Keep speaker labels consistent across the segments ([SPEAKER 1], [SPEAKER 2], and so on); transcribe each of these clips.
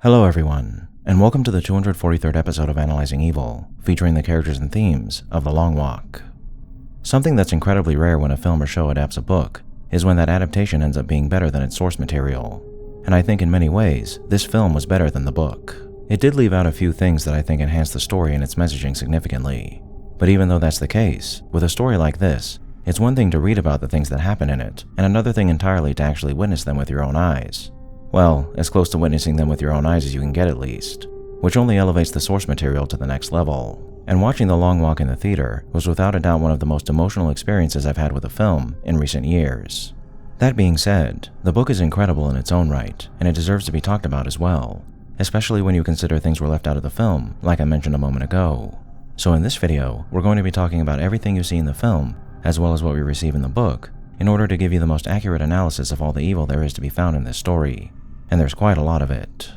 [SPEAKER 1] Hello everyone, and welcome to the 243rd episode of Analyzing Evil, featuring the characters and themes of The Long Walk. Something that's incredibly rare when a film or show adapts a book is when that adaptation ends up being better than its source material. And I think in many ways, this film was better than the book. It did leave out a few things that I think enhanced the story and its messaging significantly. But even though that's the case, with a story like this, it's one thing to read about the things that happen in it, and another thing entirely to actually witness them with your own eyes. Well, as close to witnessing them with your own eyes as you can get at least, which only elevates the source material to the next level. And watching The Long Walk in the theater was without a doubt one of the most emotional experiences I've had with a film in recent years. That being said, the book is incredible in its own right, and it deserves to be talked about as well, especially when you consider things were left out of the film, like I mentioned a moment ago. So in this video, we're going to be talking about everything you see in the film, as well as what we receive in the book, in order to give you the most accurate analysis of all the evil there is to be found in this story. And there's quite a lot of it.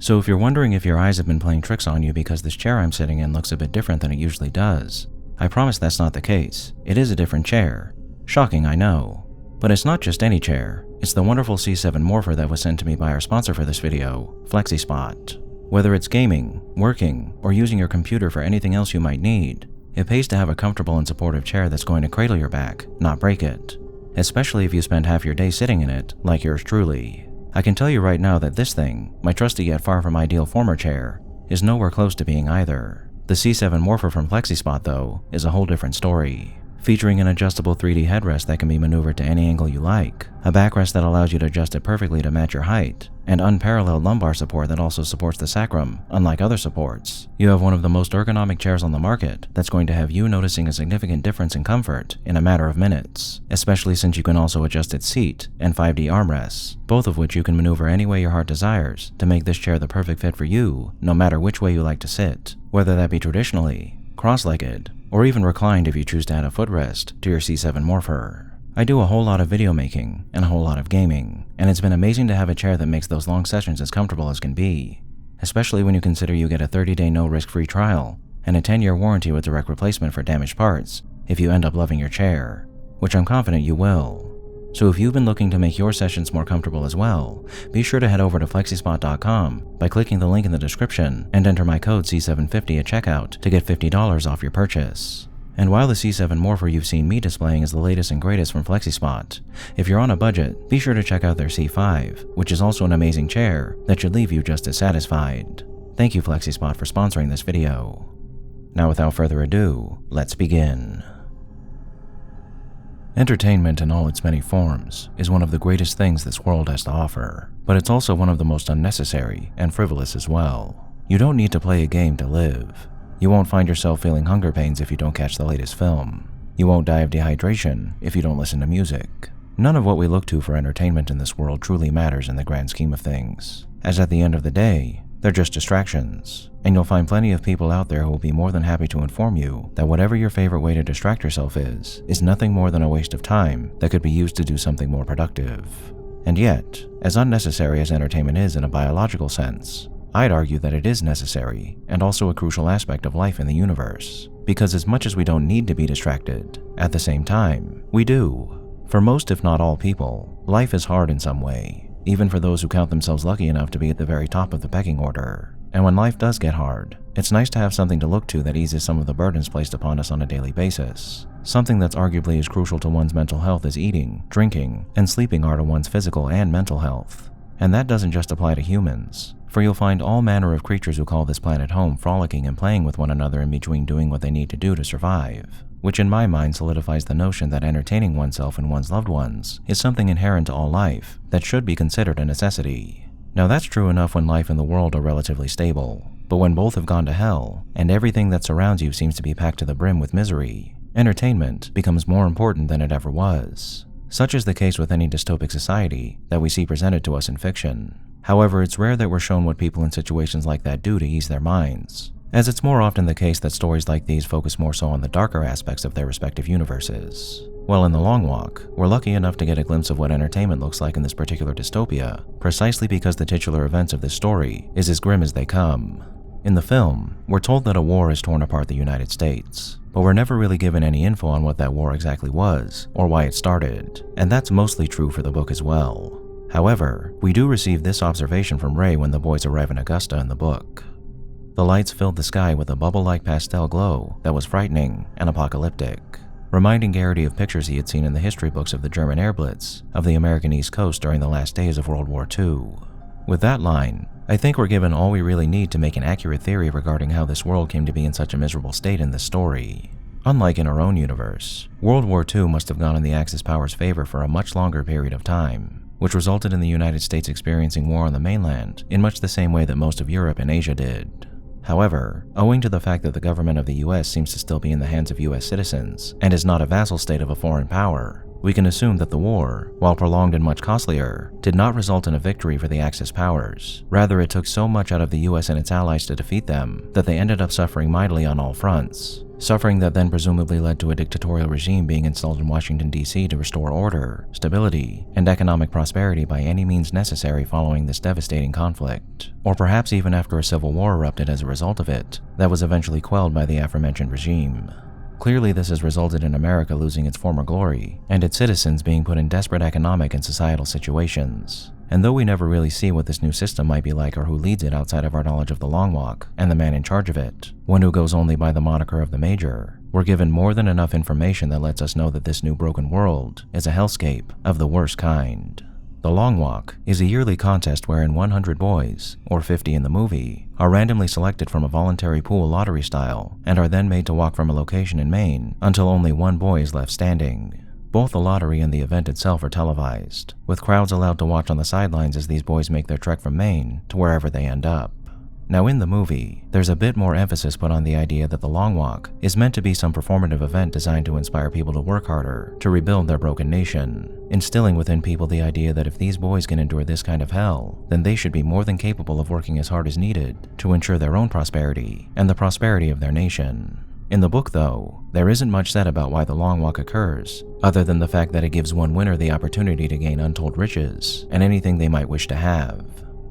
[SPEAKER 1] So if you're wondering if your eyes have been playing tricks on you because this chair I'm sitting in looks a bit different than it usually does, I promise that's not the case. It is a different chair. Shocking, I know. But it's not just any chair. It's the wonderful C7 morpher that was sent to me by our sponsor for this video, FlexiSpot. Whether it's gaming, working, or using your computer for anything else you might need, it pays to have a comfortable and supportive chair that's going to cradle your back, not break it. Especially if you spend half your day sitting in it, like yours truly. I can tell you right now that this thing, my trusty yet far from ideal former chair, is nowhere close to being either. The C7 morpher from FlexiSpot, though, is a whole different story. Featuring an adjustable 3D headrest that can be maneuvered to any angle you like, a backrest that allows you to adjust it perfectly to match your height, and unparalleled lumbar support that also supports the sacrum, unlike other supports, you have one of the most ergonomic chairs on the market that's going to have you noticing a significant difference in comfort in a matter of minutes, especially since you can also adjust its seat and 5D armrests, both of which you can maneuver any way your heart desires to make this chair the perfect fit for you, no matter which way you like to sit, whether that be traditionally, cross-legged, or even reclined if you choose to add a footrest to your C7 morpher. I do a whole lot of video making and a whole lot of gaming, and it's been amazing to have a chair that makes those long sessions as comfortable as can be, especially when you consider you get a 30-day no-risk free trial and a 10-year warranty with direct replacement for damaged parts if you end up loving your chair, which I'm confident you will. So if you've been looking to make your sessions more comfortable as well, be sure to head over to FlexiSpot.com by clicking the link in the description and enter my code C750 at checkout to get $50 off your purchase. And while the C7 morpher you've seen me displaying is the latest and greatest from FlexiSpot, if you're on a budget, be sure to check out their C5, which is also an amazing chair that should leave you just as satisfied. Thank you FlexiSpot for sponsoring this video. Now without further ado, let's begin. Entertainment in all its many forms is one of the greatest things this world has to offer, but it's also one of the most unnecessary and frivolous as well. You don't need to play a game to live. You won't find yourself feeling hunger pains if you don't catch the latest film. You won't die of dehydration if you don't listen to music. None of what we look to for entertainment in this world truly matters in the grand scheme of things, as at the end of the day, they're just distractions, and you'll find plenty of people out there who will be more than happy to inform you that whatever your favorite way to distract yourself is nothing more than a waste of time that could be used to do something more productive. And yet, as unnecessary as entertainment is in a biological sense, I'd argue that it is necessary and also a crucial aspect of life in the universe, because as much as we don't need to be distracted, at the same time, we do. For most if not all people, life is hard in some way, even for those who count themselves lucky enough to be at the very top of the pecking order. And when life does get hard, it's nice to have something to look to that eases some of the burdens placed upon us on a daily basis. Something that's arguably as crucial to one's mental health as eating, drinking, and sleeping are to one's physical and mental health. And that doesn't just apply to humans, for you'll find all manner of creatures who call this planet home frolicking and playing with one another in between doing what they need to do to survive, which in my mind solidifies the notion that entertaining oneself and one's loved ones is something inherent to all life that should be considered a necessity. Now that's true enough when life and the world are relatively stable, but when both have gone to hell and everything that surrounds you seems to be packed to the brim with misery, entertainment becomes more important than it ever was. Such is the case with any dystopic society that we see presented to us in fiction. However, it's rare that we're shown what people in situations like that do to ease their minds, as it's more often the case that stories like these focus more so on the darker aspects of their respective universes. Well, in The Long Walk, we're lucky enough to get a glimpse of what entertainment looks like in this particular dystopia, precisely because the titular events of this story is as grim as they come. In the film, we're told that a war has torn apart the United States, but we're never really given any info on what that war exactly was or why it started, and that's mostly true for the book as well. However, we do receive this observation from Ray when the boys arrive in Augusta in the book. The lights filled the sky with a bubble-like pastel glow that was frightening and apocalyptic, reminding Garrity of pictures he had seen in the history books of the German air blitz of the American East Coast during the last days of World War II. With that line, I think we're given all we really need to make an accurate theory regarding how this world came to be in such a miserable state in this story. Unlike in our own universe, World War II must have gone in the Axis power's favor for a much longer period of time, which resulted in the United States experiencing war on the mainland in much the same way that most of Europe and Asia did. However, owing to the fact that the government of the US seems to still be in the hands of US citizens and is not a vassal state of a foreign power, we can assume that the war, while prolonged and much costlier, did not result in a victory for the Axis powers. Rather, it took so much out of the US and its allies to defeat them that they ended up suffering mightily on all fronts. Suffering that then presumably led to a dictatorial regime being installed in Washington, D.C. to restore order, stability, and economic prosperity by any means necessary following this devastating conflict. Or perhaps even after a civil war erupted as a result of it, that was eventually quelled by the aforementioned regime. Clearly, this has resulted in America losing its former glory, and its citizens being put in desperate economic and societal situations. And though we never really see what this new system might be like or who leads it outside of our knowledge of the Long Walk and the man in charge of it, one who goes only by the moniker of the Major, we're given more than enough information that lets us know that this new broken world is a hellscape of the worst kind. The Long Walk is a yearly contest wherein 100 boys, or 50 in the movie, are randomly selected from a voluntary pool lottery style and are then made to walk from a location in Maine until only one boy is left standing. Both the lottery and the event itself are televised, with crowds allowed to watch on the sidelines as these boys make their trek from Maine to wherever they end up. Now in the movie, there's a bit more emphasis put on the idea that the Long Walk is meant to be some performative event designed to inspire people to work harder, to rebuild their broken nation, instilling within people the idea that if these boys can endure this kind of hell, then they should be more than capable of working as hard as needed to ensure their own prosperity and the prosperity of their nation. In the book, though, there isn't much said about why the Long Walk occurs, other than the fact that it gives one winner the opportunity to gain untold riches and anything they might wish to have.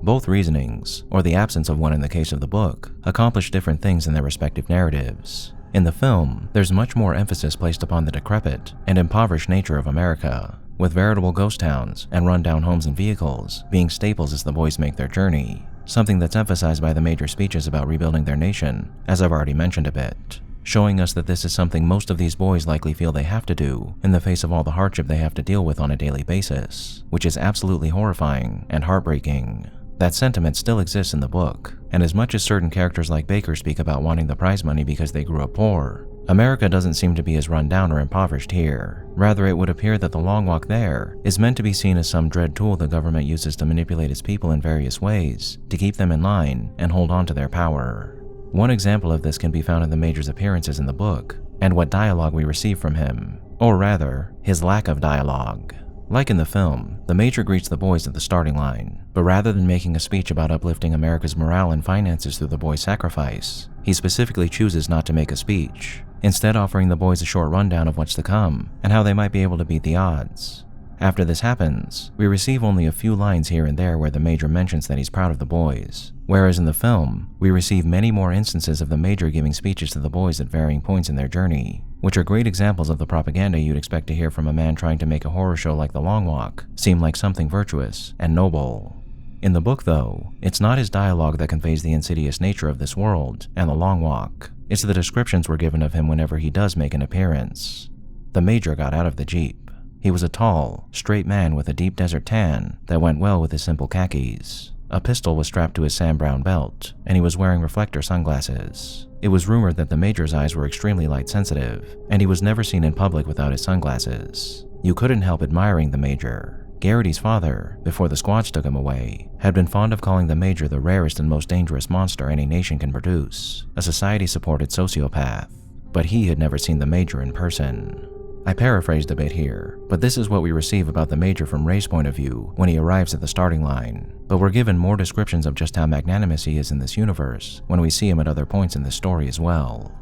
[SPEAKER 1] Both reasonings, or the absence of one in the case of the book, accomplish different things in their respective narratives. In the film, there's much more emphasis placed upon the decrepit and impoverished nature of America, with veritable ghost towns and run-down homes and vehicles being staples as the boys make their journey, something that's emphasized by the major speeches about rebuilding their nation, as I've already mentioned a bit, showing us that this is something most of these boys likely feel they have to do in the face of all the hardship they have to deal with on a daily basis, which is absolutely horrifying and heartbreaking. That sentiment still exists in the book, and as much as certain characters like Baker speak about wanting the prize money because they grew up poor, America doesn't seem to be as run down or impoverished here. Rather, it would appear that the Long Walk there is meant to be seen as some dread tool the government uses to manipulate its people in various ways to keep them in line and hold on to their power. One example of this can be found in the Major's appearances in the book and what dialogue we receive from him, or rather, his lack of dialogue. Like in the film, the Major greets the boys at the starting line, but rather than making a speech about uplifting America's morale and finances through the boys' sacrifice, he specifically chooses not to make a speech, instead offering the boys a short rundown of what's to come and how they might be able to beat the odds. After this happens, we receive only a few lines here and there where the Major mentions that he's proud of the boys, whereas in the film, we receive many more instances of the Major giving speeches to the boys at varying points in their journey, which are great examples of the propaganda you'd expect to hear from a man trying to make a horror show like The Long Walk seem like something virtuous and noble. In the book, though, it's not his dialogue that conveys the insidious nature of this world and the Long Walk. It's the descriptions we're given of him whenever he does make an appearance. The Major got out of the Jeep. He was a tall, straight man with a deep desert tan that went well with his simple khakis. A pistol was strapped to his sand-brown belt, and he was wearing reflector sunglasses. It was rumored that the Major's eyes were extremely light-sensitive, and he was never seen in public without his sunglasses. You couldn't help admiring the Major. Garrity's father, before the squads took him away, had been fond of calling the Major the rarest and most dangerous monster any nation can produce, a society-supported sociopath. But he had never seen the Major in person. I paraphrased a bit here, but this is what we receive about the Major from Ray's point of view when he arrives at the starting line. But we're given more descriptions of just how magnanimous he is in this universe when we see him at other points in this story as well.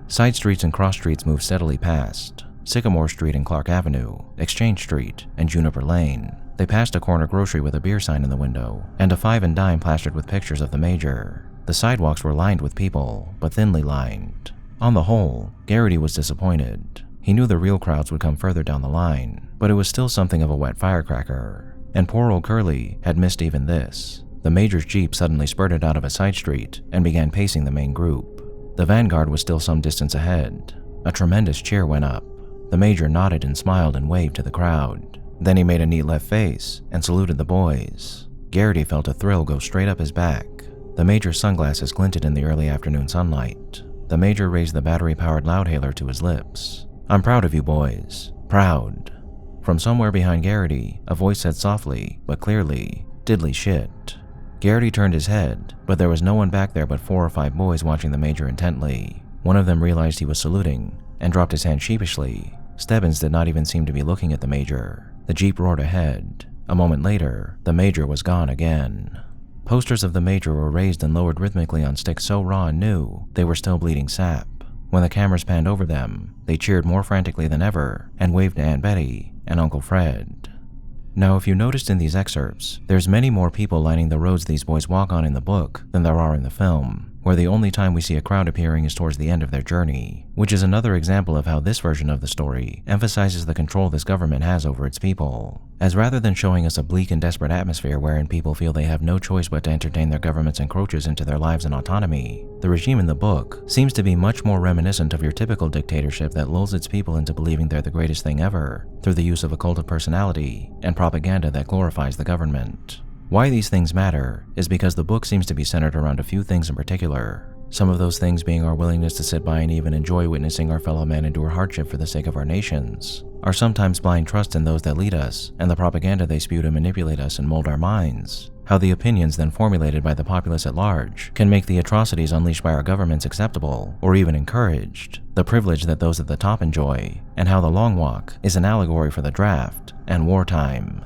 [SPEAKER 1] Side streets and cross streets move steadily past. Sycamore Street and Clark Avenue, Exchange Street, and Juniper Lane. They passed a corner grocery with a beer sign in the window, and a 5 and dime plastered with pictures of the Major. The sidewalks were lined with people, but thinly lined. On the whole, Garrity was disappointed. He knew the real crowds would come further down the line, but it was still something of a wet firecracker. and poor old Curly had missed even this. The Major's Jeep suddenly spurted out of a side street and began pacing the main group. The vanguard was still some distance ahead. A tremendous cheer went up. The Major nodded and smiled and waved to the crowd. Then he made a neat left face and saluted the boys. Garrity felt a thrill go straight up his back. The Major's sunglasses glinted in the early afternoon sunlight. The Major raised the battery-powered loudhailer to his lips. "I'm proud of you boys. Proud." From somewhere behind Garrity, a voice said softly, but clearly, "Diddly shit." Garrity turned his head, but there was no one back there but 4 or 5 boys watching the Major intently. One of them realized he was saluting and dropped his hand sheepishly. Stebbins did not even seem to be looking at the Major. The Jeep roared ahead. A moment later, the Major was gone again. Posters of the Major were raised and lowered rhythmically on sticks so raw and new, they were still bleeding sap. When the cameras panned over them, they cheered more frantically than ever and waved to Aunt Betty and Uncle Fred. Now, if you noticed in these excerpts, there's many more people lining the roads these boys walk on in the book than there are in the film, where the only time we see a crowd appearing is towards the end of their journey, which is another example of how this version of the story emphasizes the control this government has over its people. As rather than showing us a bleak and desperate atmosphere wherein people feel they have no choice but to entertain their government's encroaches into their lives and autonomy, the regime in the book seems to be much more reminiscent of your typical dictatorship that lulls its people into believing they're the greatest thing ever through the use of a cult of personality and propaganda that glorifies the government. Why these things matter is because the book seems to be centered around a few things in particular. Some of those things being our willingness to sit by and even enjoy witnessing our fellow men endure hardship for the sake of our nations, our sometimes blind trust in those that lead us, and the propaganda they spew to manipulate us and mold our minds, how the opinions then formulated by the populace at large can make the atrocities unleashed by our governments acceptable or even encouraged, the privilege that those at the top enjoy, and how the long walk is an allegory for the draft and wartime.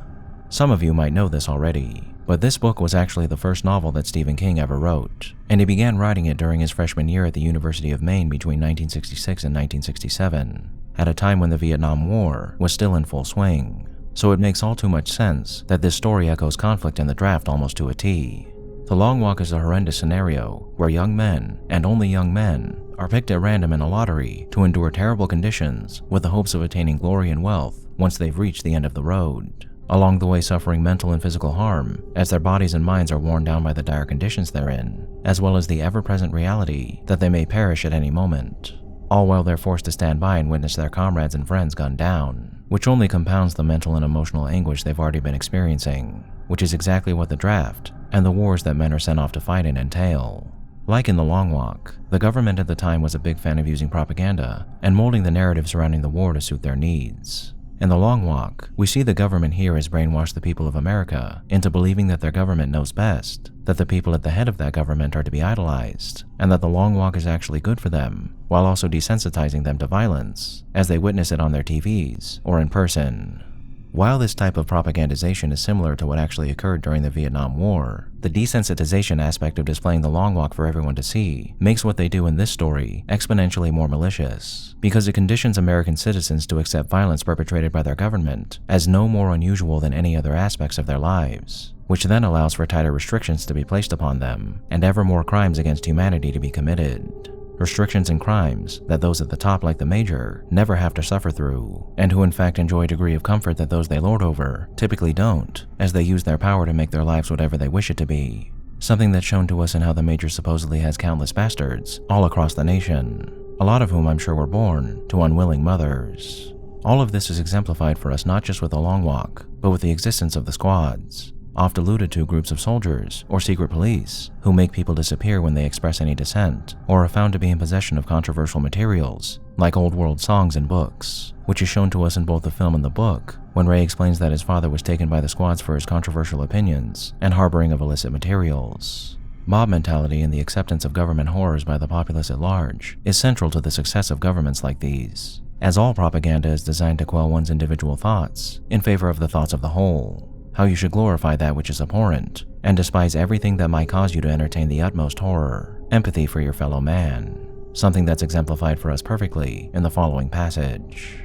[SPEAKER 1] Some of you might know this already, but this book was actually the first novel that Stephen King ever wrote, and he began writing it during his freshman year at the University of Maine between 1966 and 1967, at a time when the Vietnam War was still in full swing. So it makes all too much sense that this story echoes conflict in the draft almost to a T. The Long Walk is a horrendous scenario where young men, and only young men, are picked at random in a lottery to endure terrible conditions with the hopes of attaining glory and wealth once they've reached the end of the road, along the way suffering mental and physical harm as their bodies and minds are worn down by the dire conditions they're in, as well as the ever-present reality that they may perish at any moment, all while they're forced to stand by and witness their comrades and friends gunned down, which only compounds the mental and emotional anguish they've already been experiencing, which is exactly what the draft and the wars that men are sent off to fight in entail. Like in The Long Walk, the government at the time was a big fan of using propaganda and molding the narrative surrounding the war to suit their needs. In The Long Walk, we see the government here has brainwashed the people of America into believing that their government knows best, that the people at the head of that government are to be idolized, and that the Long Walk is actually good for them, while also desensitizing them to violence, as they witness it on their TVs or in person. While this type of propagandization is similar to what actually occurred during the Vietnam War, the desensitization aspect of displaying the Long Walk for everyone to see makes what they do in this story exponentially more malicious, because it conditions American citizens to accept violence perpetrated by their government as no more unusual than any other aspects of their lives, which then allows for tighter restrictions to be placed upon them and ever more crimes against humanity to be committed. Restrictions and crimes that those at the top like the Major never have to suffer through, and who in fact enjoy a degree of comfort that those they lord over typically don't, as they use their power to make their lives whatever they wish it to be. Something that's shown to us in how the Major supposedly has countless bastards all across the nation, a lot of whom I'm sure were born to unwilling mothers. All of this is exemplified for us not just with the Long Walk, but with the existence of the squads, oft alluded to groups of soldiers or secret police who make people disappear when they express any dissent or are found to be in possession of controversial materials like old world songs and books, which is shown to us in both the film and the book when Ray explains that his father was taken by the squads for his controversial opinions and harboring of illicit materials. Mob mentality and the acceptance of government horrors by the populace at large is central to the success of governments like these, as all propaganda is designed to quell one's individual thoughts in favor of the thoughts of the whole. How you should glorify that which is abhorrent, and despise everything that might cause you to entertain the utmost horror, empathy for your fellow man, something that's exemplified for us perfectly in the following passage.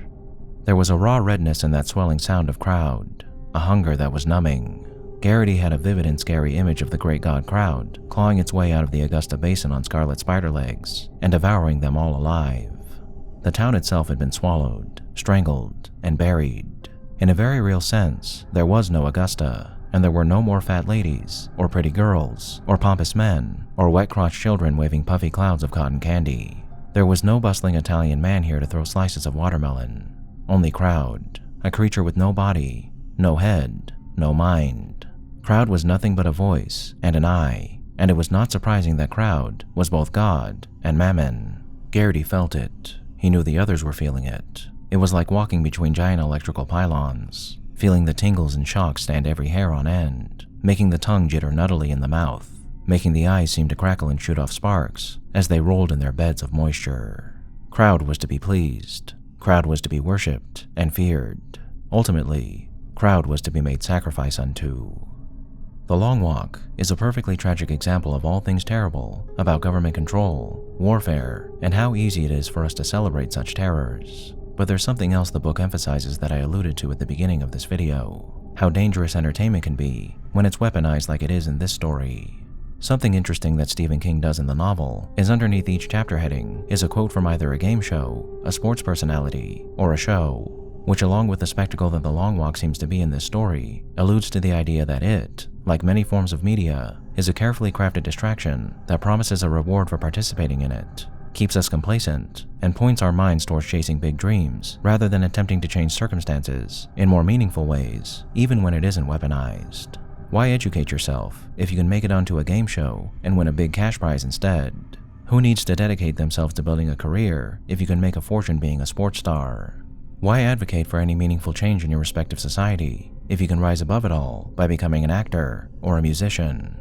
[SPEAKER 1] There was a raw redness in that swelling sound of crowd, a hunger that was numbing. Garrity had a vivid and scary image of the great god crowd clawing its way out of the Augusta Basin on scarlet spider legs and devouring them all alive. The town itself had been swallowed, strangled, and buried. In a very real sense, there was no Augusta, and there were no more fat ladies, or pretty girls, or pompous men, or wet-crotched children waving puffy clouds of cotton candy. There was no bustling Italian man here to throw slices of watermelon. Only Crowd, a creature with no body, no head, no mind. Crowd was nothing but a voice and an eye, and it was not surprising that Crowd was both God and Mammon. Garrity felt it. He knew the others were feeling it. It was like walking between giant electrical pylons, feeling the tingles and shocks stand every hair on end, making the tongue jitter nuttily in the mouth, making the eyes seem to crackle and shoot off sparks as they rolled in their beds of moisture. Crowd was to be pleased. Crowd was to be worshipped and feared. Ultimately, Crowd was to be made sacrifice unto. The Long Walk is a perfectly tragic example of all things terrible about government control, warfare, and how easy it is for us to celebrate such terrors. But there's something else the book emphasizes that I alluded to at the beginning of this video: how dangerous entertainment can be when it's weaponized like it is in this story. Something interesting that Stephen King does in the novel is underneath each chapter heading is a quote from either a game show, a sports personality, or a show, which, along with the spectacle that the Long Walk seems to be in this story, alludes to the idea that it, like many forms of media, is a carefully crafted distraction that promises a reward for participating in it, keeps us complacent, and points our minds towards chasing big dreams rather than attempting to change circumstances in more meaningful ways, even when it isn't weaponized. Why educate yourself if you can make it onto a game show and win a big cash prize instead? Who needs to dedicate themselves to building a career if you can make a fortune being a sports star? Why advocate for any meaningful change in your respective society if you can rise above it all by becoming an actor or a musician?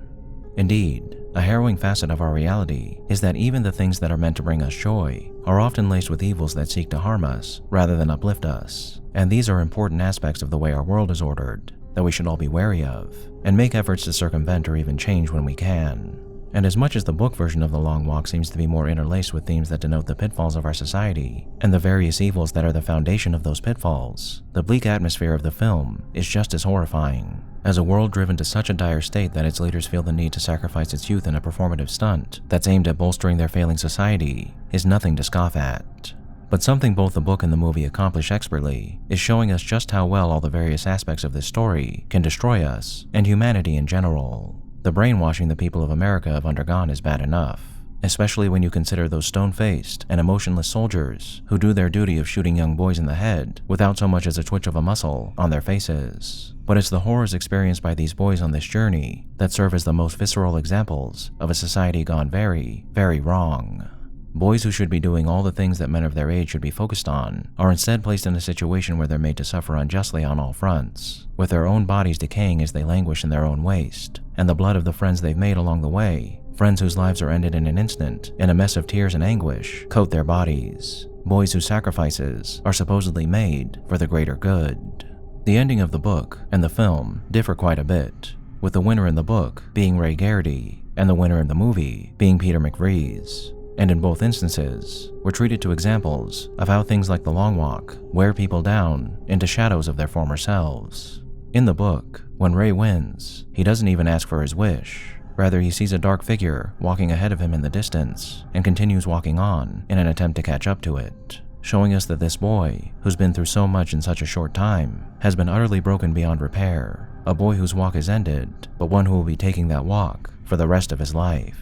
[SPEAKER 1] Indeed, a harrowing facet of our reality is that even the things that are meant to bring us joy are often laced with evils that seek to harm us rather than uplift us. And these are important aspects of the way our world is ordered that we should all be wary of and make efforts to circumvent or even change when we can. And as much as the book version of The Long Walk seems to be more interlaced with themes that denote the pitfalls of our society and the various evils that are the foundation of those pitfalls, the bleak atmosphere of the film is just as horrifying. As a world driven to such a dire state that its leaders feel the need to sacrifice its youth in a performative stunt that's aimed at bolstering their failing society is nothing to scoff at. But something both the book and the movie accomplish expertly is showing us just how well all the various aspects of this story can destroy us and humanity in general. The brainwashing the people of America have undergone is bad enough, especially when you consider those stone-faced and emotionless soldiers who do their duty of shooting young boys in the head without so much as a twitch of a muscle on their faces. But it's the horrors experienced by these boys on this journey that serve as the most visceral examples of a society gone very, very wrong. Boys who should be doing all the things that men of their age should be focused on are instead placed in a situation where they're made to suffer unjustly on all fronts, with their own bodies decaying as they languish in their own waste, and the blood of the friends they've made along the way, friends whose lives are ended in an instant, in a mess of tears and anguish, coat their bodies. Boys whose sacrifices are supposedly made for the greater good. The ending of the book and the film differ quite a bit, with the winner in the book being Ray Garrity and the winner in the movie being Peter McVries. And in both instances, we're treated to examples of how things like the Long Walk wear people down into shadows of their former selves. In the book, when Ray wins, he doesn't even ask for his wish. Rather, he sees a dark figure walking ahead of him in the distance and continues walking on in an attempt to catch up to it, showing us that this boy, who's been through so much in such a short time, has been utterly broken beyond repair, a boy whose walk is ended, but one who will be taking that walk for the rest of his life.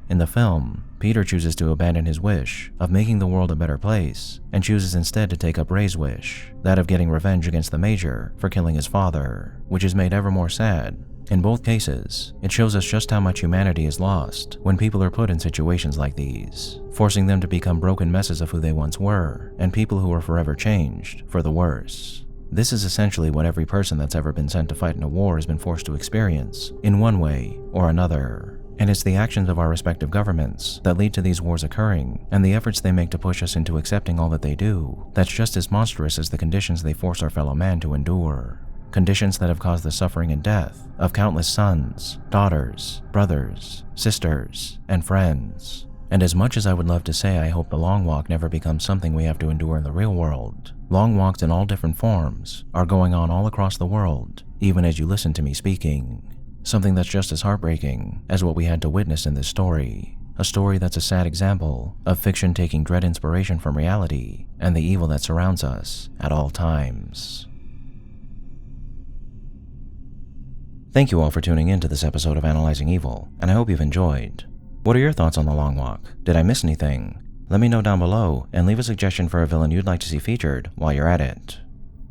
[SPEAKER 1] In the film, Peter chooses to abandon his wish of making the world a better place and chooses instead to take up Ray's wish, that of getting revenge against the Major for killing his father, which is made ever more sad. In both cases, it shows us just how much humanity is lost when people are put in situations like these, forcing them to become broken messes of who they once were and people who are forever changed for the worse. This is essentially what every person that's ever been sent to fight in a war has been forced to experience in one way or another. And it's the actions of our respective governments that lead to these wars occurring, and the efforts they make to push us into accepting all that they do, that's just as monstrous as the conditions they force our fellow man to endure. Conditions that have caused the suffering and death of countless sons, daughters, brothers, sisters, and friends. And as much as I would love to say I hope the Long Walk never becomes something we have to endure in the real world, long walks in all different forms are going on all across the world, even as you listen to me speaking. Something that's just as heartbreaking as what we had to witness in this story. A story that's a sad example of fiction taking dread inspiration from reality and the evil that surrounds us at all times. Thank you all for tuning in to this episode of Analyzing Evil, and I hope you've enjoyed. What are your thoughts on The Long Walk? Did I miss anything? Let me know down below and leave a suggestion for a villain you'd like to see featured while you're at it.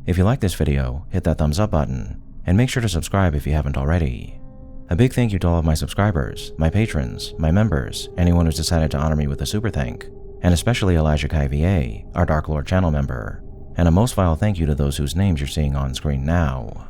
[SPEAKER 1] If you like this video, hit that thumbs up button, and make sure to subscribe if you haven't already. A big thank you to all of my subscribers, my patrons, my members, anyone who's decided to honor me with a super thank, and especially Elijah Kai VA, our Dark Lord channel member, and a most vile thank you to those whose names you're seeing on screen now.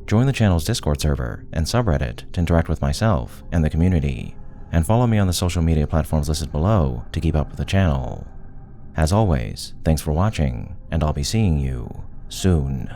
[SPEAKER 1] Join the channel's Discord server and subreddit to interact with myself and the community, and follow me on the social media platforms listed below to keep up with the channel. As always, thanks for watching, and I'll be seeing you soon.